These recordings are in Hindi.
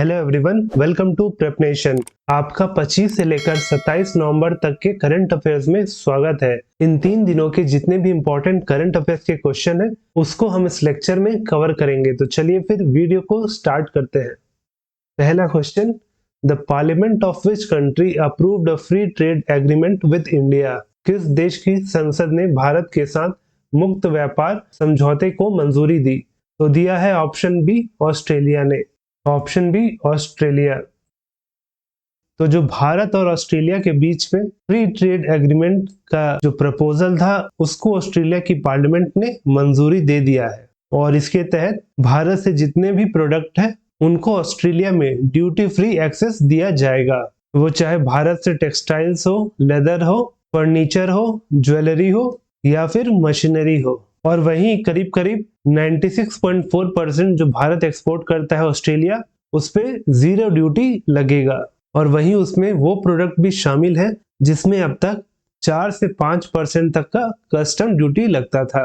Hello everyone, welcome to PrepNation. आपका 25 से लेकर 27 नवंबर तक के करंट अफेयर्स में स्वागत है। इन 3 दिनों के जितने भी इंपॉर्टेंट करंट अफेयर्स के क्वेश्चन हैं, उसको हम इस लेक्चर में कवर करेंगे। तो चलिए फिर वीडियो को स्टार्ट करते हैं। पहला question, the parliament of which country approved a free trade agreement with India? किस देश की संसद ने भारत के साथ मुक्त व्यापार समझौते को मंजूरी दी? तो दिया है ऑप्शन बी, ऑस्ट्रेलिया ने। Option B, Australia. तो जो भारत और ऑस्ट्रेलिया के बीच में फ्री ट्रेड एग्रीमेंट का जो प्रपोजल था, उसको ऑस्ट्रेलिया की पार्लियामेंट ने मंजूरी दे दिया है और इसके तहत भारत से जितने भी प्रोडक्ट हैं उनको ऑस्ट्रेलिया में ड्यूटी फ्री एक्सेस दिया जाएगा। वो चाहे भारत से टेक्सटाइल्स हो, लेदर हो, फर्नीचर हो, ज्वेलरी हो या फिर मशीनरी हो। और वहीं करीब करीब 96.4% जो भारत एक्सपोर्ट करता है ऑस्ट्रेलिया, उस पे 0 ड्यूटी लगेगा। और वहीं उसमें वो प्रोडक्ट भी शामिल है जिसमें अब तक 4 से 5% तक का कस्टम ड्यूटी लगता था।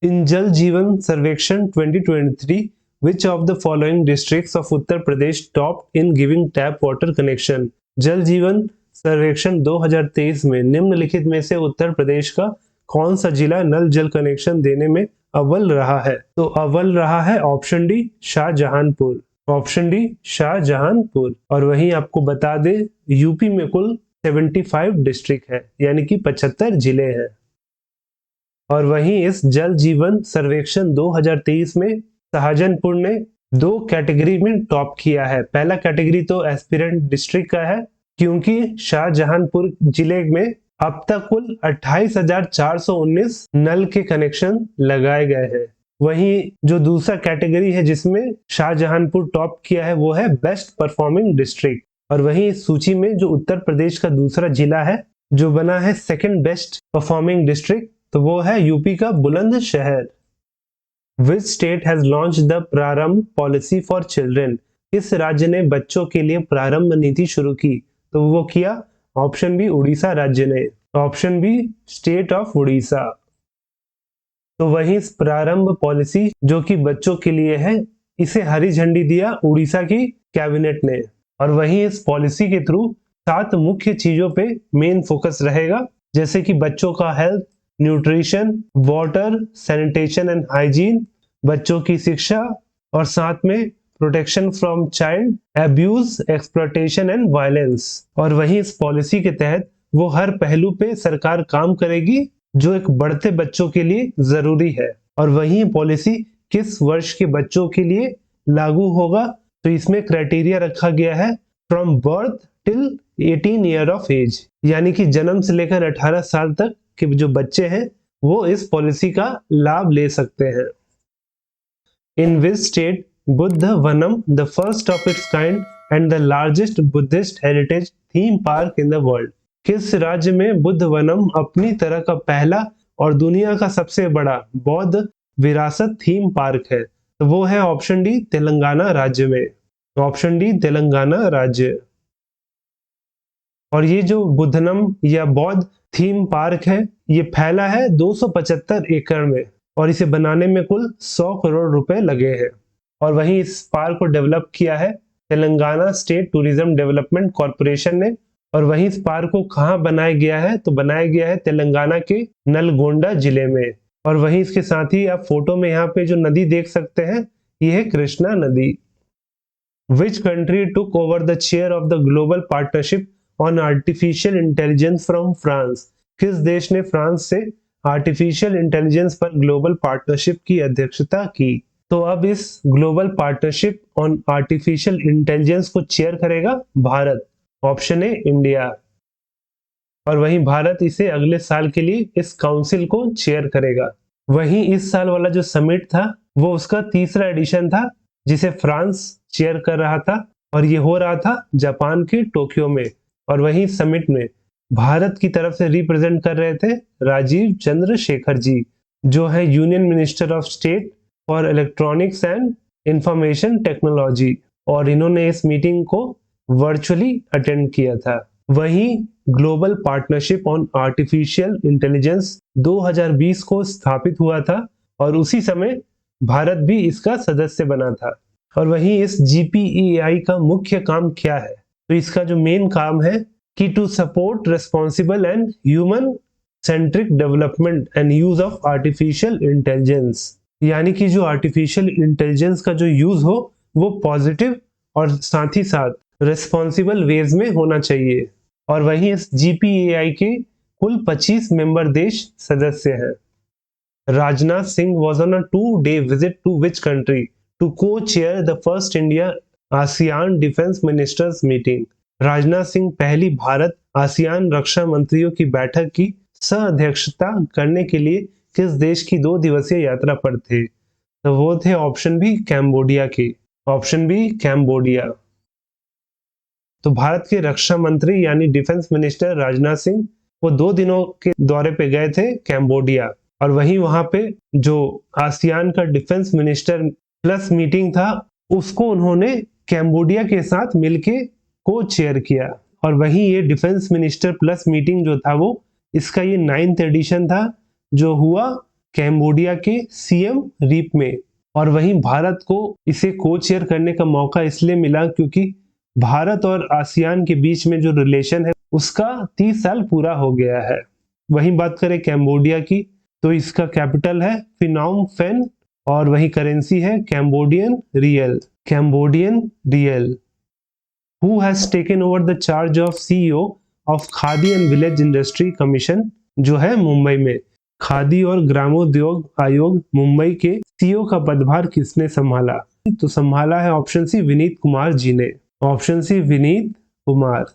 इन जल जीवन सर्वेक्षण 2023, which of the following districts of Uttar Pradesh topped in giving tap water connection? जल जीवन सर्वेक्षण 2023 में निम्नलिखित में से उत्तर प्रदेश का कौन सा जिला नल जल कनेक्शन देने में अव्वल रहा है? तो अव्वल रहा है option D, Shahjahanpur. Option D, Shahjahanpur. और वहीं आपको बता दे, यूपी में कुल 75 डिस्ट्रिक्ट है, यानी कि 75 जिले हैं। और वहीं इस जल जीवन सर्वेक्षण 2023 में शाहजहांपुर ने 2 कैटेगरी में टॉप किया है। पहला कैटेगरी तो एस्पिरेंट डिस्ट्रिक्ट का है, क्योंकि शाहजहांपुर जिले में अब तक कुल 28,419 नल के कनेक्शन लगाए गए हैं। वहीं जो दूसरा कैटेगरी है जिसमें शाहजहांपुर टॉप किया है, वो है बेस्ट परफॉर्मिंग डिस्ट्रिक्ट। और वहीं इस सूची में जो उत्तर प्रदेश का दूसरा जिला है जो बना है सेकंड बेस्ट परफॉर्मिंग डिस्ट्रिक्ट, तो वो है यूपी का Bulandshahr. Which state has launched the प्रारंभ पॉलिसी फॉर चिल्ड्रन? किस राज्य ने बच्चों के लिए प्रारंभ नीति शुरू की? तो वो किया ऑप्शन बी, उड़ीसा राज्य ने। Option B, state of Orissa. तो वही प्रारंभ पॉलिसी जो कि बच्चों के लिए है, इसे हरी झंडी दिया उड़ीसा की कैबिनेट ने। और वहीं इस पॉलिसी के थ्रू 7 मुख्य चीजों पे मेन फोकस रहेगा, जैसे कि बच्चों का health, nutrition, water, sanitation and hygiene, बच्चों की शिक्षा और साथ में protection from child abuse, exploitation and violence. और वहीं इस पॉलिसी के तहत वो हर पहलू पे सरकार काम करेगी जो एक बढ़ते बच्चों के लिए जरूरी है। और वहीं पॉलिसी किस वर्ष के बच्चों के लिए लागू होगा? तो इसमें क्राइटेरिया रखा गया है from birth till 18 year of age, यानी कि जन्म से लेकर 18 साल तक के जो बच्चे हैं वो इस पॉलिसी का लाभ ले सकते हैं। In which state Buddhavanam, the first of its kind and the largest Buddhist heritage theme park in the world? किस राज्य में बुद्ध वनम अपनी तरह का पहला और दुनिया का सबसे बड़ा बौद्ध विरासत थीम पार्क है? तो वो है ऑप्शन डी, तेलंगाना राज्य में। ऑप्शन डी, तेलंगाना राज्य। और ये जो बुद्धनम या बौद्ध थीम पार्क है, ये फैला है 275 एकड़ में और इसे बनाने में कुल 100 करोड़ रुपए लगे हैं। और वहीं इस पार्क को डेवलप किया है Telangana state tourism development corporation ने। और वहीं इस पार्क को कहाँ बनाया गया है? तो बनाया गया है तेलंगाना के नलगोंडा जिले में। और वहीं इसके साथ ही आप फोटो में यहाँ पे जो नदी देख सकते हैं, ये है कृष्णा नदी। Which country took over the chair of the global partnership on artificial intelligence from France? किस देश ने फ्रांस से आर्टिफिशियल इंटेलिजेंस पर ग्लोबल पार्टनरशिप की अध्यक्षता की? तो अब इस global partnership on artificial intelligence को चेयर करेगा भारत। Option A, India. और वहीं भारत इसे अगले साल के लिए इस काउंसिल को चेयर करेगा। वहीं इस साल वाला जो समिट था वो उसका 3रा एडिशन था, जिसे फ्रांस चेयर कर रहा था और ये हो रहा था जापान के टोक्यो में। और वहीं समिट में भारत की तरफ से रिप्रेजेंट कर रहे थे राजीव चंद्रशेखर जी, जो है union minister of state for electronics and information technology. और इन्होंने इस मीटिंग को वर्चुअली अटेंड किया था। वहीं global partnership on artificial intelligence 2020 को स्थापित हुआ था और उसी समय भारत भी इसका सदस्य बना था। और वहीं इस GPEI का मुख्य काम क्या है? तो इसका जो मेन काम है कि to support responsible and human centric development and use of artificial intelligence, यानी कि जो आर्टिफिशियल इंटेलिजेंस का जो यूज हो वो पॉजिटिव और साथ ही साथ रिस्पॉन्सिबल वेज में होना चाहिए। और वहीं इस GPEI के कुल 25 मेंबर देश सदस्य हैं। Rajnath Singh was on a 2-day visit to which country to co-chair the first India ASEAN Defense Ministers meeting? Rajnath Singh पहली भारत आसियान रक्षा मंत्रियों की बैठक की सह-अध्यक्षता करने के लिए किस देश की 2 दिवसीय यात्रा पर थे? तो वो थे ऑप्शन बी कैम्बोडिया के। Option B Cambodia. तो भारत के रक्षा मंत्री यानी डिफेंस मिनिस्टर राजनाथ सिंह वो 2 दिनों के दौरे पे गए थे कैम्बोडिया, और वहीं वहां पे जो आसियान का डिफेंस मिनिस्टर प्लस मीटिंग था उसको उन्होंने कैम्बोडिया के साथ मिलके को चेयर किया। और वहीं ये डिफेंस मिनिस्टर प्लस मीटिंग जो था वो इसका ये 9th एडिशन था जो हुआ कैम्बोडिया के CM रीप में। और वहीं भारत को इसे को चेयर करने का मौका इसलिए मिला क्योंकि भारत और आसियान के बीच में जो रिलेशन है उसका 30 साल पूरा हो गया है। वहीं बात करें कैम्बोडिया की तो इसका कैपिटल है फिनोम पेन और वही करेंसी है Cambodian real. Cambodian real. Who has taken over the charge of CEO of khadi and village industry commission जो है मुंबई में? खादी और ग्रामोद्योग आयोग मुंबई के CEO का पदभार किसने संभाला? तो संभाला है ऑप्शन सी विनीत कुमार जी ने। Option C Vineet Kumar.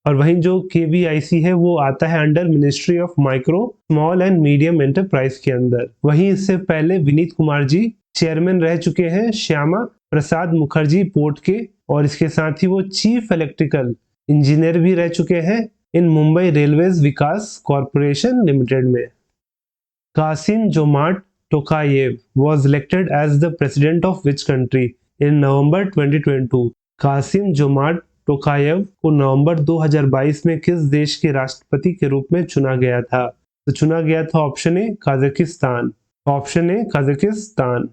और वहीं जो KVIC है वो आता है under ministry of micro small and medium enterprise के अंदर। वहीं इससे पहले विनीत कुमार जी चेयरमैन रह चुके हैं श्यामा प्रसाद मुखर्जी पोर्ट के, और इसके साथ ही वो चीफ इलेक्ट्रिकल इंजीनियर भी रह चुके हैं इन मुंबई रेलवेज विकास कॉरपोरेशन लिमिटेड में। Qasim Jomart Tokayev was elected as the president of which country in November 2022? Qasim Jomart Tokayev को नवंबर 2022 में किस देश के राष्ट्रपति के रूप में चुना गया था? तो चुना गया था option A Kazakhstan. Option A Kazakhstan.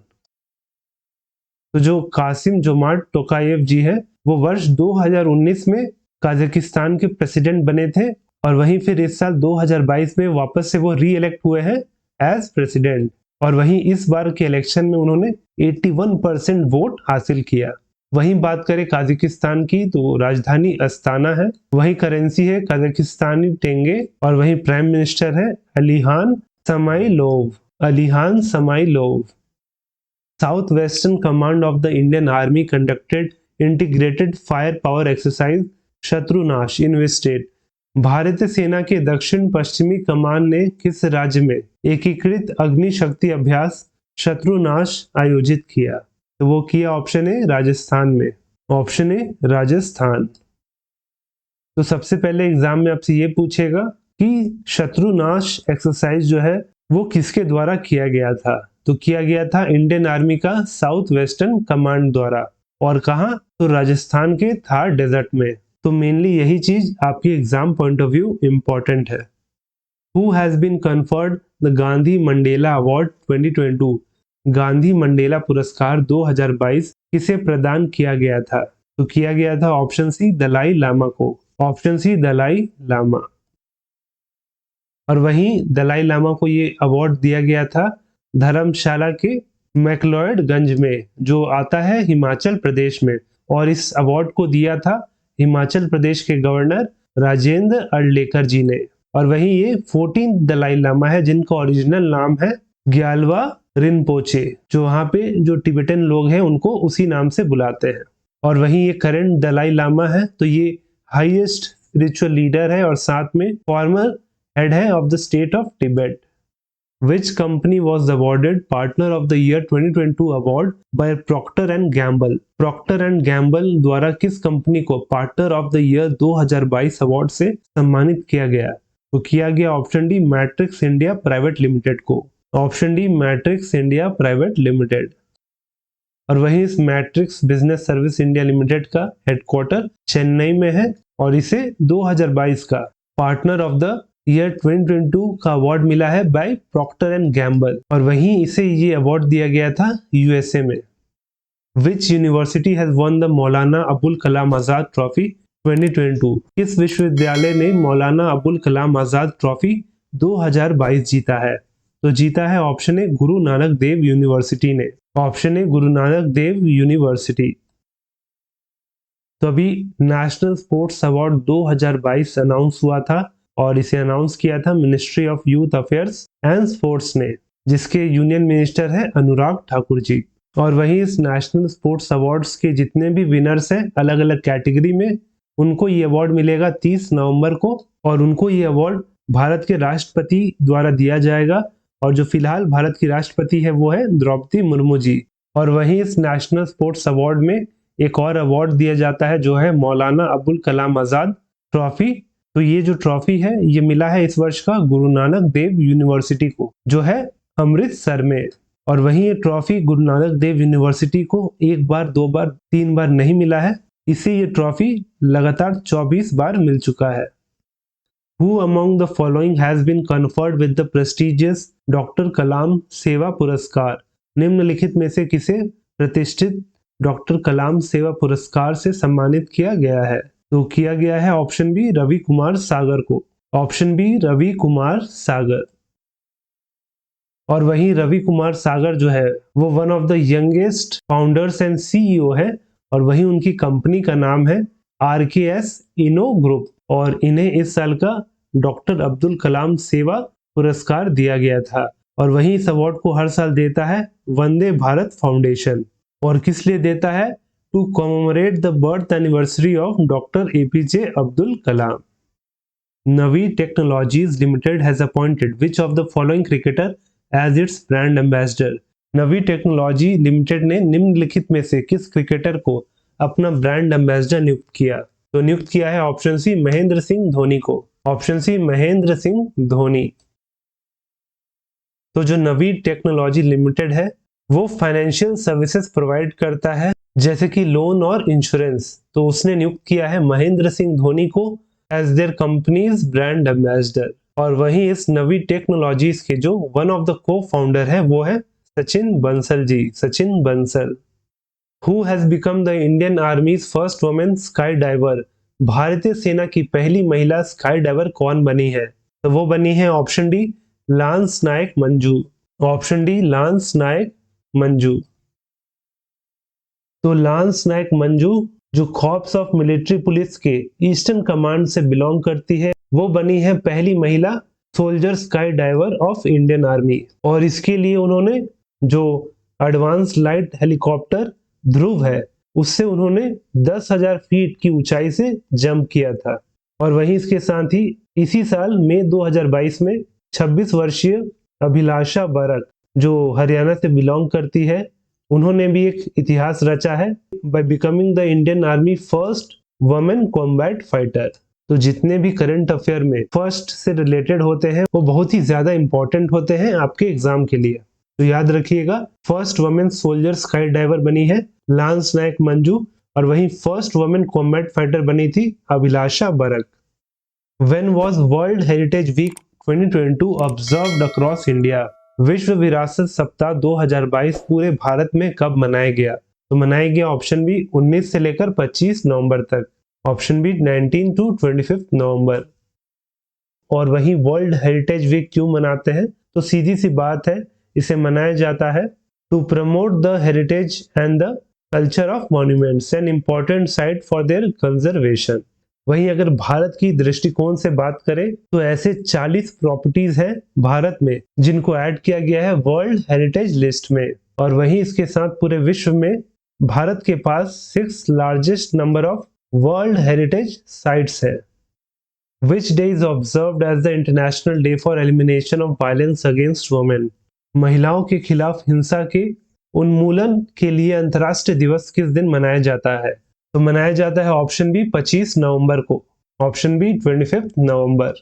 तो जो कासिम जोमार्ट टोकायेव जी है वो वर्ष 2019 में कजाकिस्तान के प्रेसिडेंट बने थे, और वहीं फिर इस साल 2022 में वापस से वो री इलेक्ट हुए हैं एज प्रेसिडेंट। और वहीं इस बार के इलेक्शन में उन्होंने 81% वोट हासिल किया। वहीं बात करें कजाकिस्तान की तो राजधानी अस्ताना है, वहीं करेंसी है कजाकिस्तानी टेंगे, और वहीं प्राइम मिनिस्टर है Alikhan Smailov. Alikhan Smailov. South western command of the Indian army conducted integrated fire power exercise Shatrunash in which state? भारतीय सेना के दक्षिण पश्चिमी कमान ने किस राज्य में एकीकृत अग्नि शक्ति अभ्यास शत्रुनाश आयोजित किया? तो वो किया ऑप्शन ए राजस्थान में। Option A Rajasthan. तो सबसे पहले एग्जाम में आपसे ये पूछेगा कि शत्रुनाश एक्सरसाइज जो है वो किसके द्वारा किया गया था? तो किया गया था इंडियन आर्मी का साउथ वेस्टर्न कमांड द्वारा, और कहा? तो राजस्थान के थार डेजर्ट में। तो मेनली यही चीज आपकी exam point of view important है। Who has been conferred the Gandhi Mandela award 2022? Gandhi Mandela पुरस्कार 2022 किसे प्रदान किया गया था? तो किया गया था ऑप्शन सी दलाई लामा को। Option C Dalai Lama. और वहीं दलाई लामा को ये अवार्ड दिया गया था धर्मशाला के मैक्लोडगंज में जो आता है हिमाचल प्रदेश में, और इस अवार्ड को दिया था हिमाचल प्रदेश के गवर्नर राजेंद्र अर्लेकर जी ने। और वहीं ये 14 दलाई लामा है जिनका ओरिजिनल नाम है ग्यालवा रिनपोचे, जो वहाँ पे जो टिबेटन लोग हैं उनको उसी नाम से बुलाते हैं। और वहीं ये करंट दलाई लामा है, तो ये हाईएस्ट स्पिरिचुअल लीडर है और साथ में फॉर्मर हेड है of the state of Tibet. Which company was awarded Partner of the Year 2022 award by Procter and Gamble? Procter and Gamble द्वारा किस कंपनी को Partner of the Year 2022 award से सम्मानित किया गया? तो किया गया option D Matrix India private limited को। Option D Matrix India private limited. और वहीं इस Matrix business service India limited का हेडक्वार्टर चेन्नई में है, और इसे 2022 का पार्टनर ऑफ द ईयर 2022 का अवार्ड मिला है बाय प्रॉक्टर एंड गैम्बल, और वहीं इसे ये अवार्ड दिया गया था USA में। Which university has one the Maulana Abul Kalam Azad trophy 2022? किस विश्वविद्यालय ने मौलाना अबुल कलाम आजाद ट्रॉफी 2022 जीता है? तो जीता है option A Guru Nanak Dev university ने। Option A Guru Nanak Dev university. तो अभी नेशनल स्पोर्ट्स अवार्ड 2022 अनाउंस हुआ था और इसे अनाउंस किया था ministry of youth affairs and sports ने, जिसके यूनियन मिनिस्टर है अनुराग ठाकुर जी। और वहीं इस नेशनल स्पोर्ट्स अवार्ड्स के जितने भी विनर्स हैं अलग अलग कैटेगरी में, उनको ये अवार्ड मिलेगा 30 नवंबर को, और उनको ये अवार्ड भारत के राष्ट्रपति द्वारा दिया जाएगा। और जो फिलहाल भारत की राष्ट्रपति है वो है द्रौपदी मुर्मू जी। और वहीं इस नेशनल स्पोर्ट्स अवार्ड में एक और अवार्ड दिया जाता है जो है मौलाना अबुल कलाम आजाद ट्रॉफी। तो ये जो ट्रॉफी है ये मिला है इस वर्ष का गुरु नानक देव यूनिवर्सिटी को, जो है अमृतसर में। और वहीं ये ट्रॉफी गुरु नानक देव यूनिवर्सिटी को एक बार, दो बार, तीन बार नहीं मिला है, इसे ये ट्रॉफी लगातार 24 बार मिल चुका है। Who among the following has been conferred with the prestigious doctor Kalam Seva Puraskar? निम्नलिखित में से किसे प्रतिष्ठित डॉक्टर कलाम सेवा पुरस्कार से सम्मानित किया गया है? तो किया गया है ऑप्शन बी रवि कुमार सागर को। Option B Ravi Kumar Sagar. और वहीं रवि कुमार सागर जो है वो one of the youngest founders and CEO है, और वहीं उनकी कंपनी का नाम है RKS इनो ग्रुप, और इन्हें इस साल का डॉक्टर अब्दुल कलाम सेवा पुरस्कार दिया गया था। और वहीं इस अवार्ड को हर साल देता है वंदे भारत फाउंडेशन। और किस लिए देता है? To commemorate the birth anniversary of doctor APJ Abdul Kalam. Navi technologies limited has appointed which of the following cricketer as its brand ambassador? Navi technology limited ने निम्नलिखित में से किस क्रिकेटर को अपना ब्रांड एम्बेसडर नियुक्त किया? तो नियुक्त किया है ऑप्शन सी महेंद्र सिंह धोनी को। Option C Mahendra Singh Dhoni. तो जो नवी टेक्नोलॉजी लिमिटेड है वो फाइनेंशियल सर्विसेज प्रोवाइड करता है जैसे कि लोन और इंश्योरेंस। तो उसने नियुक्त किया है महेंद्र सिंह धोनी को as their companies brand ambassador. और वहीं इस नवी टेक्नोलॉजीज के जो one of the co founder है वो है Sachin Bansal ji, Sachin Bansal. Who has become the Indian Army's first woman skydiver? भारतीय सेना की पहली महिला स्काई डाइवर कौन बनी है? तो वो बनी है option D lance Naik Manju. Option D lance Naik Manju. तो लांस नायक मंजू जो कॉर्प्स ऑफ मिलिट्री पुलिस के ईस्टर्न कमांड से बिलोंग करती है, वो बनी है पहली महिला soldier skydiver of Indian army. और इसके लिए उन्होंने जो एडवांस लाइट हेलीकॉप्टर ध्रुव है उससे उन्होंने 10,000 फीट की ऊंचाई से जंप किया था। और वहीं इसके साथ ही इसी साल मई 2022 में 26 वर्षीय अभिलाषा बरक जो हरियाणा से बिलोंग करती है, उन्होंने भी एक इतिहास रचा है by becoming the Indian army first women combat fighter. तो जितने भी करंट अफेयर में फर्स्ट से रिलेटेड होते हैं वो बहुत ही ज्यादा इंपॉर्टेंट होते हैं आपके एग्जाम के लिए। तो याद रखिएगा, first women soldier skydiver बनी है लांस नायक मंजू, और वहीं फर्स्ट वुमेन कॉम्बैट फाइटर बनी थी अभिलाषा बरक। When was World Heritage Week 2022 observed across India? विश्व विरासत सप्ताह 2022 पूरे भारत में कब मनाया गया? तो मनाया गया ऑप्शन बी 19 से लेकर 25 नवंबर तक। ऑप्शन बी 19 to 25 नवंबर। और वहीं वर्ल्ड हेरिटेज वीक क्यों मनाते हैं? तो सीधी सी बात है, इसे मनाया जाता है to promote the heritage and the culture of monuments an important site for their conservation. वहीं अगर भारत की दृष्टिकोण से बात करें तो ऐसे 40 प्रॉपर्टीज हैं भारत में जिनको ऐड किया गया है वर्ल्ड हेरिटेज लिस्ट में। और वहीं इसके साथ पूरे विश्व में भारत के पास 6 largest number of world heritage sites है। Which day is observed as the International Day for Elimination of Violence Against Women? महिलाओं के खिलाफ हिंसा के उन्मूलन के लिए अंतर्राष्ट्रीय दिवस किस दिन मनाया जाता है? तो मनाया जाता है ऑप्शन बी 25 नवंबर को। ऑप्शन बी 25 नवंबर।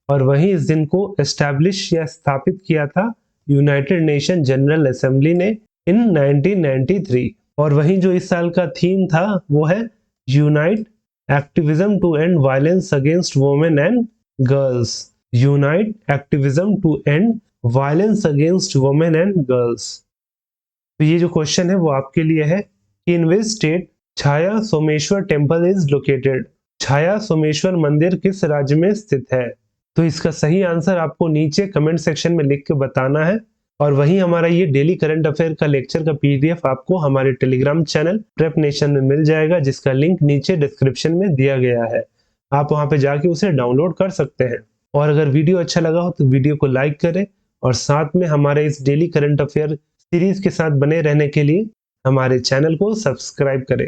और वहीं इस दिन को एस्टैब्लिश या स्थापित किया था यूनाइटेड नेशन जनरल असेंबली ने इन 1993। और वहीं जो इस साल का थीम था वो है unite activism to end violence against women and girls. Unite activism to end violence against women and girls. तो ये जो क्वेश्चन है वो आपके लिए है कि in which state Chhaya Someshwar temple is located. Chhaya Someshwar मंदिर किस राज्य में स्थित है? तो इसका सही आंसर आपको नीचे कमेंट सेक्शन में लिख के बताना है। और वहीं हमारा ये डेली करंट अफेयर का लेक्चर का पीडीएफ आपको हमारे टेलीग्राम चैनल प्रेप नेशन में मिल जाएगा, जिसका लिंक नीचे डिस्क्रिप्शन में दिया गया है। आप वहां पे जाके उसे डाउनलोड कर सकते हैं। और अगर वीडियो अच्छा लगा हो तो वीडियो को लाइक करें और साथ में हमारे इस डेली करंट अफेयर सीरीज के साथ बने रहने के लिए हमारे चैनल को सब्सक्राइब करें।